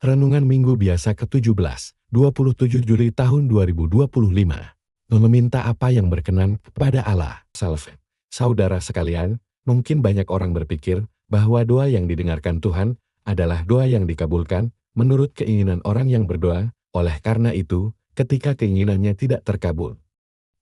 Renungan Minggu Biasa ke-17, 27 Juli tahun 2025. Meminta apa yang berkenan kepada Allah. Salve. Saudara sekalian, mungkin banyak orang berpikir bahwa doa yang didengarkan Tuhan adalah doa yang dikabulkan menurut keinginan orang yang berdoa. Oleh karena itu, ketika keinginannya tidak terkabul,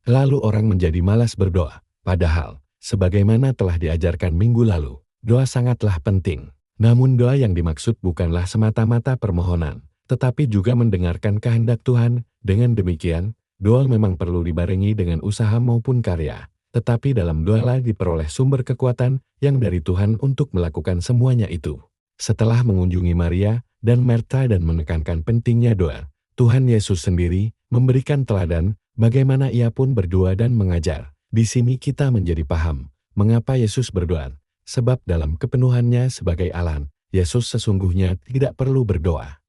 lalu orang menjadi malas berdoa. Padahal, sebagaimana telah diajarkan minggu lalu, doa sangatlah penting. Namun doa yang dimaksud bukanlah semata-mata permohonan, tetapi juga mendengarkan kehendak Tuhan. Dengan demikian, doa memang perlu dibarengi dengan usaha maupun karya. Tetapi dalam doalah diperoleh sumber kekuatan yang dari Tuhan untuk melakukan semuanya itu. Setelah mengunjungi Maria dan Marta dan menekankan pentingnya doa, Tuhan Yesus sendiri memberikan teladan bagaimana ia pun berdoa dan mengajar. Di sini kita menjadi paham mengapa Yesus berdoa. Sebab dalam kepenuhannya sebagai Allah, Yesus sesungguhnya tidak perlu berdoa.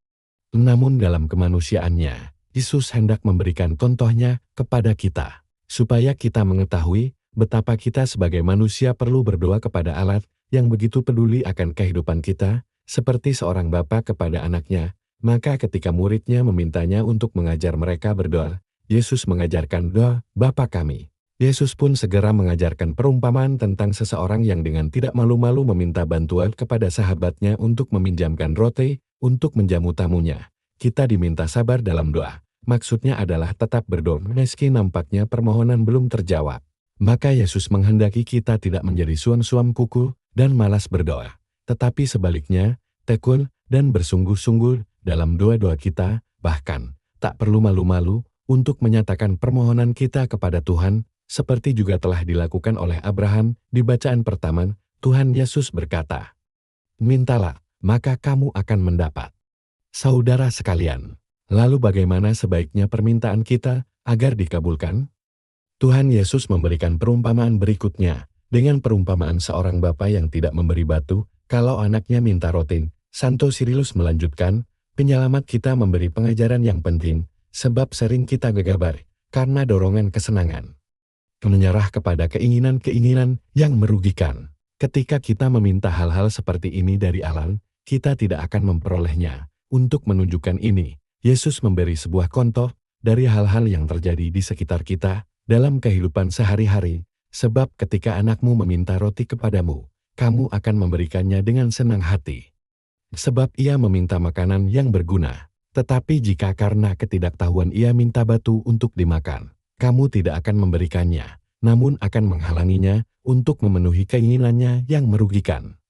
Namun dalam kemanusiaannya, Yesus hendak memberikan contohnya kepada kita, supaya kita mengetahui betapa kita sebagai manusia perlu berdoa kepada Allah yang begitu peduli akan kehidupan kita, seperti seorang bapa kepada anaknya. Maka ketika muridnya memintanya untuk mengajar mereka berdoa, Yesus mengajarkan doa Bapa kami. Yesus pun segera mengajarkan perumpamaan tentang seseorang yang dengan tidak malu-malu meminta bantuan kepada sahabatnya untuk meminjamkan roti untuk menjamu tamunya. Kita diminta sabar dalam doa. Maksudnya adalah tetap berdoa meski nampaknya permohonan belum terjawab. Maka Yesus menghendaki kita tidak menjadi suam-suam kuku dan malas berdoa. Tetapi sebaliknya, tekun dan bersungguh-sungguh dalam doa-doa kita, bahkan tak perlu malu-malu untuk menyatakan permohonan kita kepada Tuhan. Seperti juga telah dilakukan oleh Abraham di bacaan pertama, Tuhan Yesus berkata, "Mintalah, maka kamu akan mendapat." Saudara sekalian, lalu bagaimana sebaiknya permintaan kita agar dikabulkan? Tuhan Yesus memberikan perumpamaan berikutnya, dengan perumpamaan seorang bapa yang tidak memberi batu, kalau anaknya minta roti. Santo Sirilus melanjutkan, penyelamat kita memberi pengajaran yang penting, sebab sering kita gegabah karena dorongan kesenangan. Menyerah kepada keinginan-keinginan yang merugikan. Ketika kita meminta hal-hal seperti ini dari Allah, kita tidak akan memperolehnya. Untuk menunjukkan ini, Yesus memberi sebuah contoh dari hal-hal yang terjadi di sekitar kita dalam kehidupan sehari-hari. Sebab ketika anakmu meminta roti kepadamu, kamu akan memberikannya dengan senang hati. Sebab ia meminta makanan yang berguna. Tetapi jika karena ketidaktahuan ia minta batu untuk dimakan, kamu tidak akan memberikannya, namun akan menghalanginya untuk memenuhi keinginannya yang merugikan.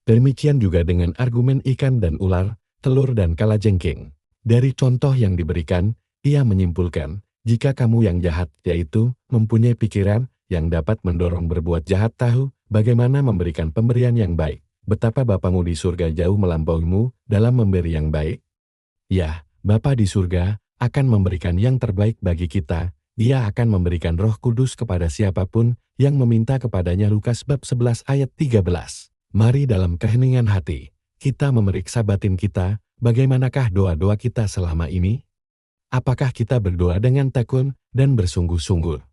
Demikian juga dengan argumen ikan dan ular, telur dan kalajengking. Dari contoh yang diberikan, ia menyimpulkan, jika kamu yang jahat, yaitu mempunyai pikiran yang dapat mendorong berbuat jahat, tahu bagaimana memberikan pemberian yang baik, betapa Bapamu di surga jauh melampauimu dalam memberi yang baik. Ya, Bapa di surga akan memberikan yang terbaik bagi kita. Dia akan memberikan Roh Kudus kepada siapapun yang meminta kepadanya. Lukas bab 11 ayat 13. Mari dalam keheningan hati, kita memeriksa batin kita, bagaimanakah doa-doa kita selama ini? Apakah kita berdoa dengan tekun dan bersungguh-sungguh?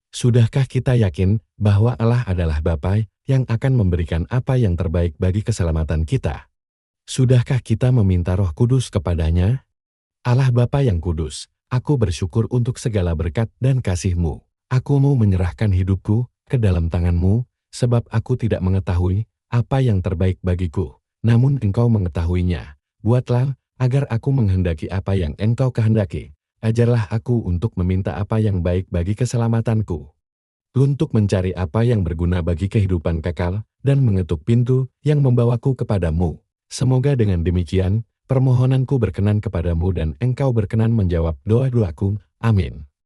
Sudahkah kita yakin bahwa Allah adalah Bapa yang akan memberikan apa yang terbaik bagi keselamatan kita? Sudahkah kita meminta Roh Kudus kepadanya? Allah Bapa yang kudus, aku bersyukur untuk segala berkat dan kasih-Mu. Aku mau menyerahkan hidupku ke dalam tangan-Mu, sebab aku tidak mengetahui apa yang terbaik bagiku. Namun Engkau mengetahuinya. Buatlah agar aku menghendaki apa yang Engkau kehendaki. Ajarlah aku untuk meminta apa yang baik bagi keselamatanku. Untuk mencari apa yang berguna bagi kehidupan kekal, dan mengetuk pintu yang membawaku kepadamu. Semoga dengan demikian, permohonanku berkenan kepadamu dan Engkau berkenan menjawab doa-doaku. Amin.